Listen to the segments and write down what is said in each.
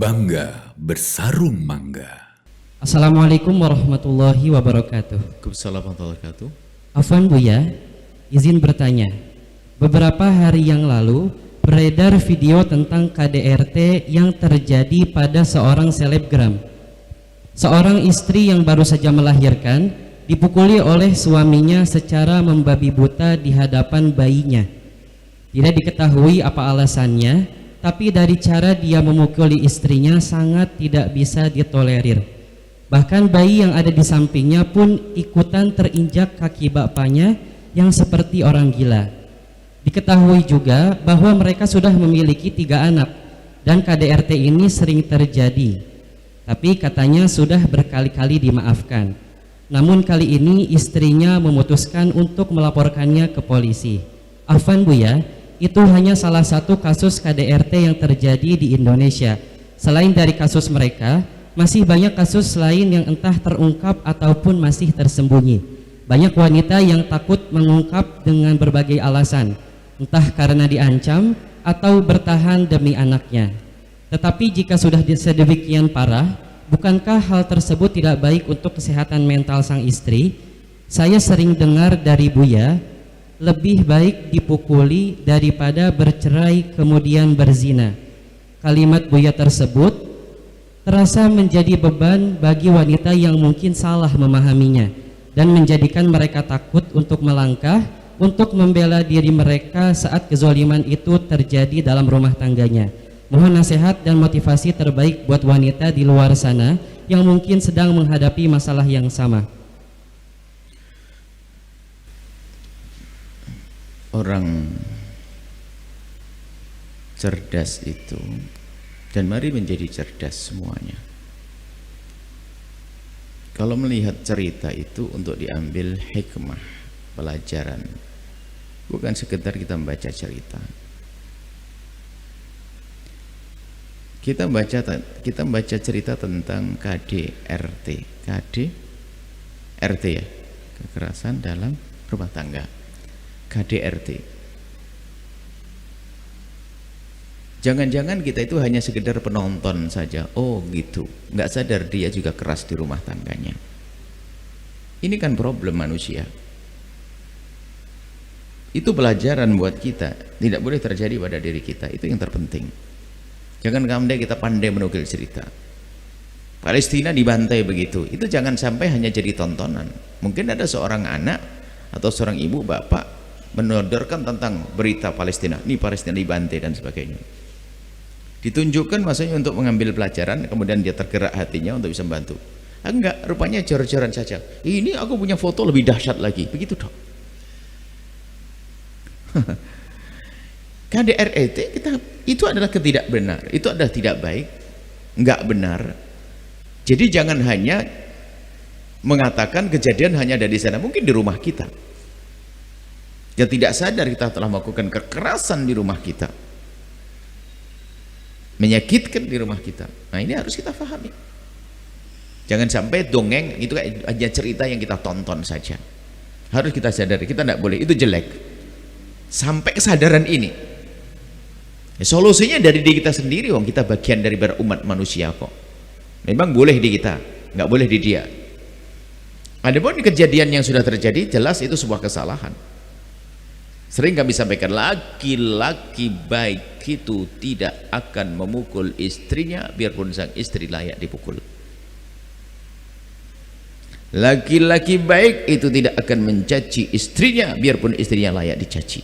Bangga bersarung mangga. Assalamualaikum warahmatullahi wabarakatuh. Waalaikumsalam warahmatullahi wabarakatuh. Afwan Buya, izin bertanya. Beberapa hari yang lalu beredar video tentang KDRT yang terjadi pada seorang selebgram. Seorang istri yang baru saja melahirkan dipukuli oleh suaminya secara membabi buta di hadapan bayinya. Tidak diketahui apa alasannya, tapi dari cara dia memukuli istrinya sangat tidak bisa ditolerir. Bahkan bayi yang ada di sampingnya pun ikutan terinjak kaki bapaknya yang seperti orang gila. Diketahui juga bahwa mereka sudah memiliki 3 anak dan KDRT ini sering terjadi. Tapi katanya sudah berkali-kali dimaafkan. Namun kali ini istrinya memutuskan untuk melaporkannya ke polisi. Afwan Buya, itu hanya salah satu kasus KDRT yang terjadi di Indonesia. Selain dari kasus mereka, masih banyak kasus lain yang entah terungkap ataupun masih tersembunyi. Banyak wanita yang takut mengungkap dengan berbagai alasan, entah karena diancam atau bertahan demi anaknya. Tetapi jika sudah sedemikian parah, bukankah hal tersebut tidak baik untuk kesehatan mental sang istri? Saya sering dengar dari Buya, lebih baik dipukuli daripada bercerai kemudian berzina. Kalimat Buya tersebut terasa menjadi beban bagi wanita yang mungkin salah memahaminya dan menjadikan mereka takut untuk melangkah untuk membela diri mereka saat kezaliman itu terjadi dalam rumah tangganya. Mohon nasihat dan motivasi terbaik buat wanita di luar sana yang mungkin sedang menghadapi masalah yang sama. Orang cerdas itu, dan mari menjadi cerdas semuanya. Kalau melihat cerita itu untuk diambil hikmah, pelajaran, bukan sekedar kita membaca cerita. Kita membaca cerita tentang KDRT ya, kekerasan dalam rumah tangga. KDRT. Jangan-jangan kita itu hanya sekedar penonton saja. Oh gitu, nggak sadar dia juga keras di rumah tangganya. Ini kan problem manusia. Itu pelajaran buat kita. Tidak boleh terjadi pada diri kita. Itu yang terpenting. Jangan kemudian kita pandai menukil cerita. Palestina dibantai begitu. Itu jangan sampai hanya jadi tontonan. Mungkin ada seorang anak atau seorang ibu bapak menodorkan tentang berita Palestina, ini Palestina dibantai dan sebagainya. Ditunjukkan maksudnya untuk mengambil pelajaran, kemudian dia tergerak hatinya untuk bisa membantu. Enggak, rupanya jor-joran saja. Ini aku punya foto lebih dahsyat lagi, begitu dong. KDRT kita itu adalah ketidakbenar, itu adalah tidak baik, enggak benar. Jadi jangan hanya mengatakan kejadian hanya ada di sana, mungkin di rumah kita. Ya tidak sadar kita telah melakukan kekerasan di rumah kita, menyakitkan di rumah kita. Nah ini harus kita pahami. Jangan sampai dongeng itu hanya cerita yang kita tonton saja. Harus kita sadari, kita tidak boleh, itu jelek. Sampai kesadaran ini ya, solusinya dari diri kita sendiri. Wong kita bagian dari umat manusia kok. Memang boleh di kita, nggak boleh di dia. Adapun kejadian yang sudah terjadi jelas itu sebuah kesalahan. Sering kami sampaikan, laki-laki baik itu tidak akan memukul istrinya biarpun sang istri layak dipukul. Laki-laki baik itu tidak akan mencaci istrinya biarpun istrinya layak dicaci.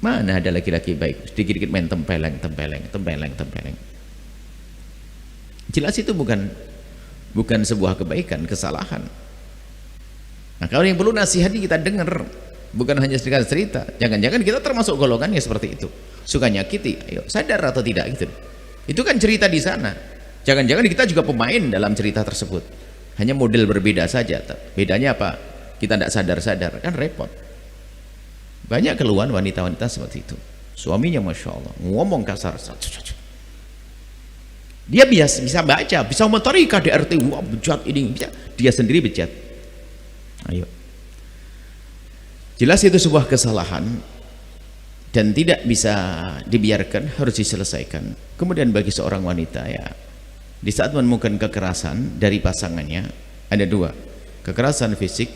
Mana ada laki-laki baik sedikit-sedikit main tempeleng. Jelas itu bukan sebuah kebaikan, kesalahan. Nah kalau yang perlu nasihatnya kita dengar, bukan hanya sedikit cerita. Jangan-jangan kita termasuk golongannya seperti itu, suka nyakiti. Ayo sadar atau tidak gitu. Itu kan cerita di sana. Jangan-jangan kita juga pemain dalam cerita tersebut, hanya model berbeda saja. Bedanya apa? Kita tidak sadar-sadar, kan repot. Banyak keluhan wanita-wanita seperti itu. Suaminya Masya Allah ngomong kasar, dia bisa baca, bisa mencari KDRT, wah bejat ini, dia sendiri bejat. Ayo, jelas itu sebuah kesalahan. dan tidak bisa dibiarkan, harus diselesaikan. Kemudian bagi seorang wanita ya, di saat menemukan kekerasan dari pasangannya, ada dua, kekerasan fisik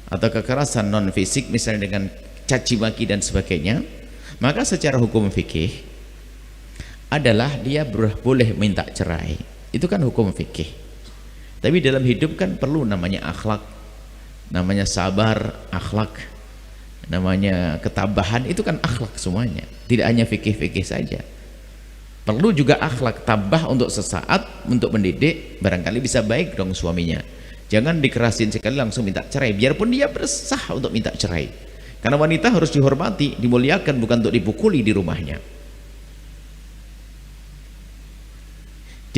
atau kekerasan non fisik, misalnya dengan caci maki dan sebagainya, maka secara hukum fikih adalah dia boleh minta cerai. Itu kan hukum fikih. Tapi dalam hidup kan perlu namanya akhlak, namanya sabar, akhlak, namanya ketabahan, itu kan akhlak semuanya, tidak hanya fikih-fikih saja. Perlu juga akhlak, tabah untuk sesaat, untuk mendidik, barangkali bisa baik dong suaminya. Jangan dikerasin sekali langsung minta cerai, biarpun dia bersah untuk minta cerai. Karena wanita harus dihormati, dimuliakan, bukan untuk dipukuli di rumahnya.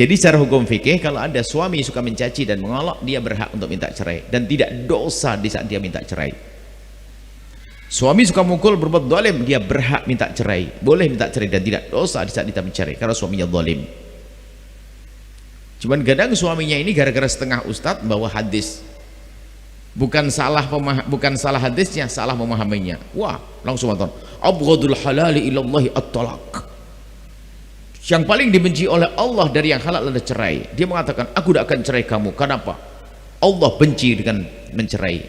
Jadi secara hukum fikih, kalau ada suami suka mencaci dan mengolok, dia berhak untuk minta cerai dan tidak dosa di saat dia minta cerai. Suami suka mukul, berbuat zalim, dia berhak minta cerai, boleh minta cerai dan tidak dosa di saat dia mencerai karena suaminya zalim. Cuman kadang suaminya ini gara-gara setengah ustadz bawa hadis, bukan salah hadisnya, salah memahaminya. Wah, langsung nonton abghadul halali ilallahi at-talaq. Yang paling dibenci oleh Allah dari yang halal adalah cerai. Dia mengatakan, aku tidak akan cerai kamu. Kenapa? Allah benci dengan mencerai.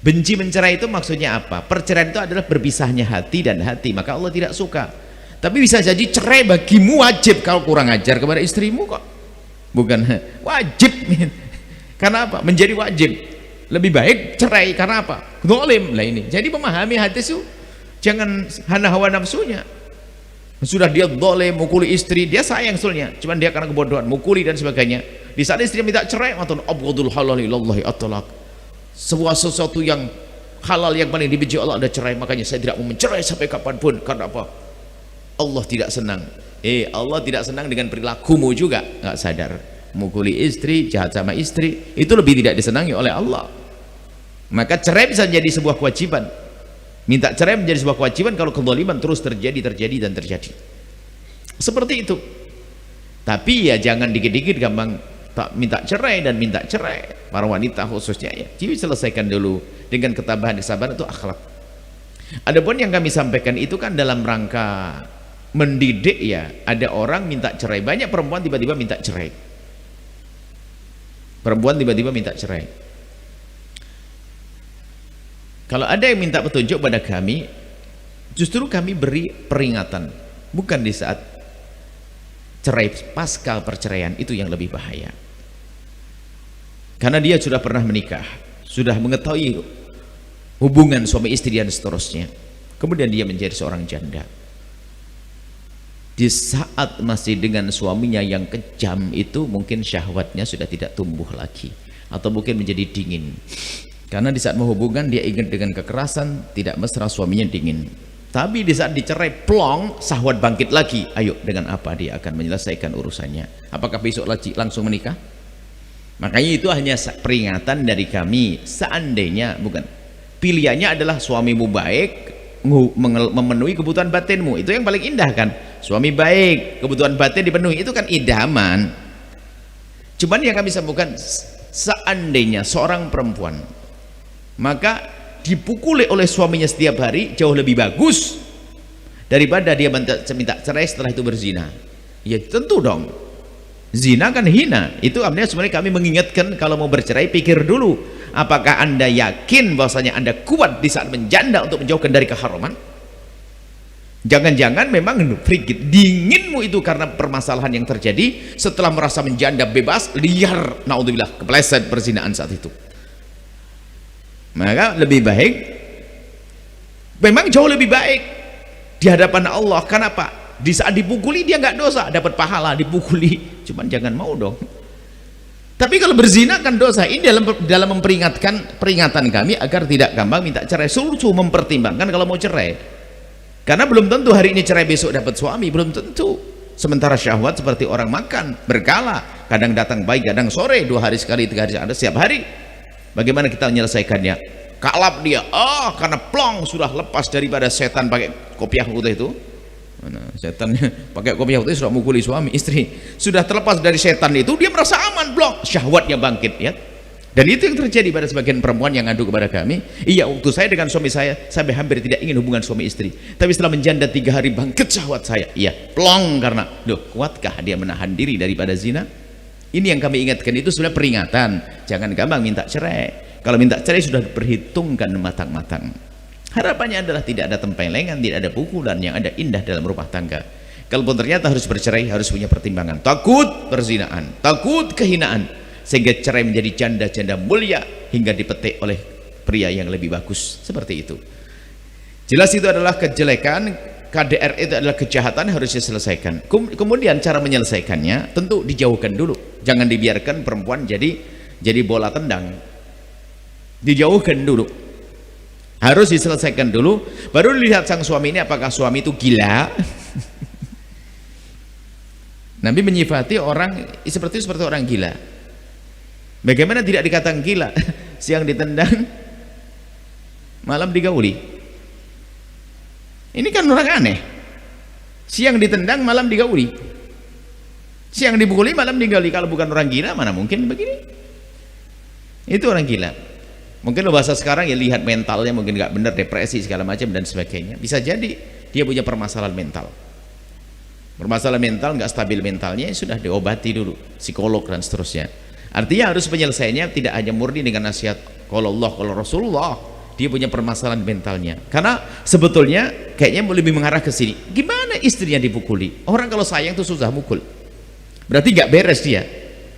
Benci mencerai itu maksudnya apa? Perceraian itu adalah berpisahnya hati dan hati, maka Allah tidak suka. Tapi bisa jadi cerai bagimu wajib kalau kurang ajar kepada istrimu kok. Bukan wajib. Karena apa? Menjadi wajib. Lebih baik cerai karena apa? Zalim lah ini. Jadi memahami hadis itu jangan hana hawa nafsunya. Sudah dia zalim, mukuli istri, dia sayang sebetulnya, cuman dia karena kebodohan mukuli dan sebagainya. Di saat istri minta cerai, atau abghadul halali ilallahi at-talaq. Sebuah sesuatu yang halal yang paling dibenci Allah ada cerai, makanya saya tidak mau mencerai sampai kapanpun. Karena apa? Allah tidak senang. Allah tidak senang dengan perilakumu juga, nggak sadar. Mukuli istri, jahat sama istri, itu lebih tidak disenangi oleh Allah. Maka cerai bisa menjadi sebuah kewajiban. Minta cerai menjadi sebuah kewajiban kalau kezaliman terus terjadi dan terjadi. Seperti itu. Tapi ya jangan dikit-dikit gampang tak minta cerai dan minta cerai. Para wanita khususnya ya, jadi selesaikan dulu dengan ketabahan, kesabaran, itu akhlak. Adapun yang kami sampaikan itu kan dalam rangka mendidik ya. Ada orang minta cerai, banyak perempuan tiba-tiba minta cerai. Perempuan tiba-tiba minta cerai. Kalau ada yang minta petunjuk pada kami, justru kami beri peringatan, bukan di saat cerai, pasca perceraian itu yang lebih bahaya. Karena dia sudah pernah menikah, sudah mengetahui hubungan suami istri dan seterusnya, kemudian dia menjadi seorang janda. Di saat masih dengan suaminya yang kejam itu, mungkin syahwatnya sudah tidak tumbuh lagi, atau mungkin menjadi dingin. Karena di saat menghubungkan dia ingat dengan kekerasan, tidak mesra, suaminya dingin. Tapi di saat dicerai, plong, syahwat bangkit lagi. Ayo, dengan apa dia akan menyelesaikan urusannya? Apakah besok lagi langsung menikah? Makanya itu hanya peringatan dari kami. Seandainya, bukan, pilihannya adalah suamimu baik, memenuhi kebutuhan batinmu, itu yang paling indah kan. Suami baik, kebutuhan batin dipenuhi, itu kan idaman. Cuman yang kami sampaikan, seandainya seorang perempuan maka dipukuli oleh suaminya setiap hari, jauh lebih bagus daripada dia minta cerai setelah itu berzina. Ya tentu dong, zina kan hina. Itu artinya sebenarnya kami mengingatkan, kalau mau bercerai pikir dulu, apakah anda yakin bahwasanya anda kuat di saat menjanda untuk menjauhkan dari keharaman? Jangan-jangan memang frigid, dinginmu itu karena permasalahan yang terjadi setelah merasa menjanda bebas, liar, naudzubillah, kepleset perzinaan saat itu. Maka lebih baik, memang jauh lebih baik di hadapan Allah. Kenapa? Di saat dipukuli dia nggak dosa, dapat pahala dipukuli, cuman jangan mau dong. Tapi kalau berzina kan dosa. Ini dalam memperingatkan, peringatan kami agar tidak gampang minta cerai. Sungguh mempertimbangkan kalau mau cerai. Karena belum tentu hari ini cerai besok dapat suami, belum tentu. Sementara syahwat seperti orang makan, berkala, kadang datang pagi, kadang sore, 2 hari sekali, 3 hari, ada setiap hari. Bagaimana kita menyelesaikannya? Kalap dia, karena plong sudah lepas daripada setan pakai kopiah putih itu. Mana setannya pakai kopiah putih sudah mukuli suami istri, sudah terlepas dari setan itu, dia merasa aman, plong, syahwatnya bangkit ya. Dan itu yang terjadi pada sebagian perempuan yang ngadu kepada kami. Iya, waktu saya dengan suami saya sampai hampir tidak ingin hubungan suami istri, tapi setelah menjanda 3 hari bangkit syahwat saya. Iya, plong, karena kuatkah dia menahan diri daripada zina? Ini yang kami ingatkan, itu sebenarnya peringatan. Jangan gampang minta cerai. Kalau minta cerai sudah diperhitungkan matang-matang. Harapannya adalah tidak ada tempelengan, tidak ada pukulan, yang ada indah dalam rumah tangga. Kalaupun ternyata harus bercerai, harus punya pertimbangan. Takut perzinaan, takut kehinaan, sehingga cerai menjadi janda-janda mulia hingga dipetik oleh pria yang lebih bagus. Seperti itu. Jelas itu adalah kejelekan. KDR itu adalah kejahatan, harus diselesaikan. Kemudian cara menyelesaikannya tentu dijauhkan dulu. Jangan dibiarkan perempuan jadi bola tendang. Dijauhkan dulu. Harus diselesaikan dulu, baru dilihat sang suami ini apakah suami itu gila. Nabi menyifati orang seperti orang gila. Bagaimana tidak dikatakan gila? Siang ditendang, malam digauli. Ini kan orang aneh. Siang ditendang, malam digauli. Siang dipukuli, malam digauli. Kalau bukan orang gila, mana mungkin begini? Itu orang gila. Mungkin lo bahasa sekarang ya lihat mentalnya mungkin nggak benar, depresi segala macam dan sebagainya. Bisa jadi dia punya permasalahan mental. Permasalahan mental, nggak stabil mentalnya, sudah diobati dulu, psikolog dan seterusnya. Artinya harus penyelesaiannya tidak hanya murni dengan nasihat kalau Allah, kalau Rasulullah. Dia punya permasalahan mentalnya. Karena sebetulnya kayaknya lebih mengarah ke sini. Gimana istrinya dipukuli? Orang kalau sayang itu susah mukul. Berarti nggak beres dia.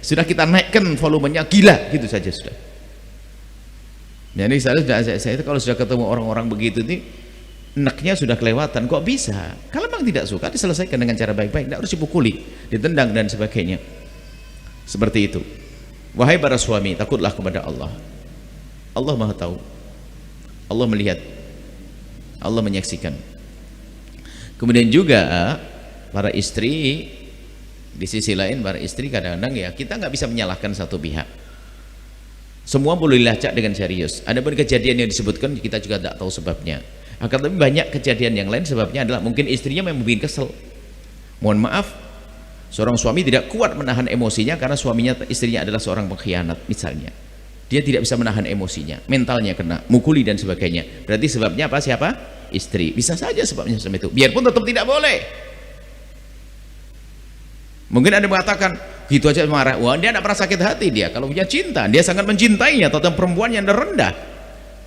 Sudah kita naikkan volumenya gila gitu saja sudah. Jadi saya kalau sudah ketemu orang-orang begitu nih, neknya sudah kelewatan. Kok bisa? Kalau memang tidak suka, diselesaikan dengan cara baik-baik. Tidak harus dipukuli, ditendang dan sebagainya. Seperti itu. Wahai para suami, takutlah kepada Allah. Allah Maha tahu, Allah melihat, Allah menyaksikan. Kemudian juga para istri, di sisi lain para istri kadang-kadang ya kita nggak bisa menyalahkan satu pihak. Semua boleh dilacak dengan serius. Ada pun kejadian yang disebutkan kita juga tidak tahu sebabnya. Akan tapi banyak kejadian yang lain sebabnya adalah mungkin istrinya memang bikin kesel. Mohon maaf, seorang suami tidak kuat menahan emosinya karena istrinya adalah seorang pengkhianat misalnya. Dia tidak bisa menahan emosinya, mentalnya kena, mukuli dan sebagainya. Berarti sebabnya apa? Siapa? Istri. Bisa saja sebabnya seperti itu. Biarpun tetap tidak boleh. Mungkin ada yang mengatakan gitu aja marah. Wah, dia tidak pernah sakit hati dia. Kalau punya cinta, dia sangat mencintainya. Tentang perempuan yang rendah,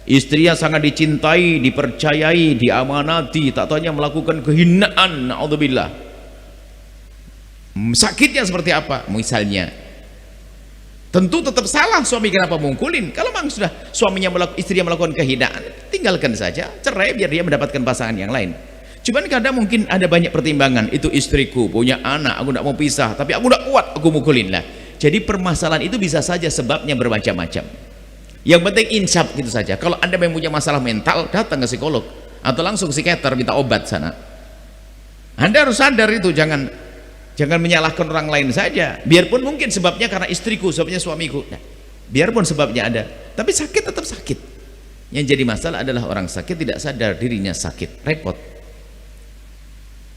istrinya sangat dicintai, dipercayai, diamanati, tak taunya melakukan kehinaan. Naudzubillah. Sakitnya seperti apa? Misalnya, tentu tetap salah suami kenapa mungkulin. Kalau memang sudah istrinya melakukan kehinaan, tinggalkan saja, cerai biar dia mendapatkan pasangan yang lain. Cuman kadang mungkin ada banyak pertimbangan. Itu istriku, punya anak, aku tidak mau pisah, tapi aku tidak kuat, aku mukulin lah. Jadi permasalahan itu bisa saja sebabnya bermacam-macam. Yang penting insaf gitu saja. Kalau Anda memang punya masalah mental, datang ke psikolog atau langsung psikiater minta obat sana. Anda harus sadar itu, jangan menyalahkan orang lain saja. Biarpun mungkin sebabnya karena istriku, sebabnya suamiku. Nah, biarpun sebabnya ada, tapi sakit tetap sakit. Yang jadi masalah adalah orang sakit tidak sadar dirinya sakit, repot.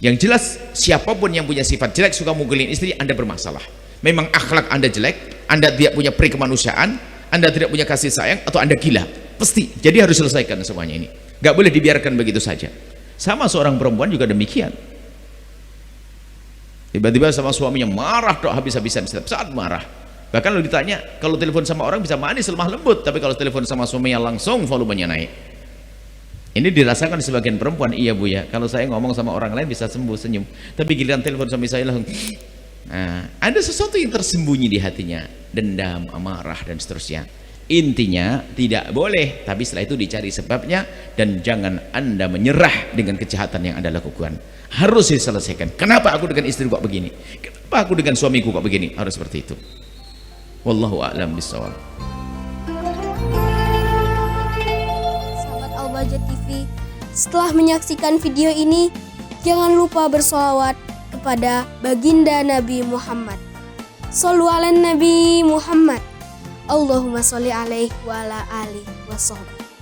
Yang jelas siapapun yang punya sifat jelek suka mukulin istri, Anda bermasalah. Memang akhlak Anda jelek, Anda tidak punya peri kemanusiaan, Anda tidak punya kasih sayang, atau Anda gila. Pasti. Jadi harus selesaikan semuanya ini. Gak boleh dibiarkan begitu saja. Sama seorang perempuan juga demikian. Tiba-tiba sama suaminya marah dok, habis-habisan setiap saat marah. Bahkan kalau ditanya, kalau telepon sama orang bisa manis lemah lembut, tapi kalau telepon sama suaminya langsung volumenya naik. Ini dirasakan sebagian perempuan. Iya bu ya, kalau saya ngomong sama orang lain bisa sembuh senyum, tapi giliran telepon suami saya langsung. Nah, ada sesuatu yang tersembunyi di hatinya, dendam, amarah dan seterusnya. Intinya tidak boleh, tapi setelah itu dicari sebabnya dan jangan Anda menyerah dengan kejahatan yang Anda lakukan. Harus diselesaikan. Kenapa aku dengan istri kok begini? Kenapa aku dengan suamiku kok begini? Harus seperti itu. Wallahu a'lam bishawab. Sahabat Al-Bahjah TV, setelah menyaksikan video ini, jangan lupa bersolawat kepada baginda Nabi Muhammad. Shollu ala Nabi Muhammad. Allahumma sholli alaihi wa ala alihi wa sahbihi.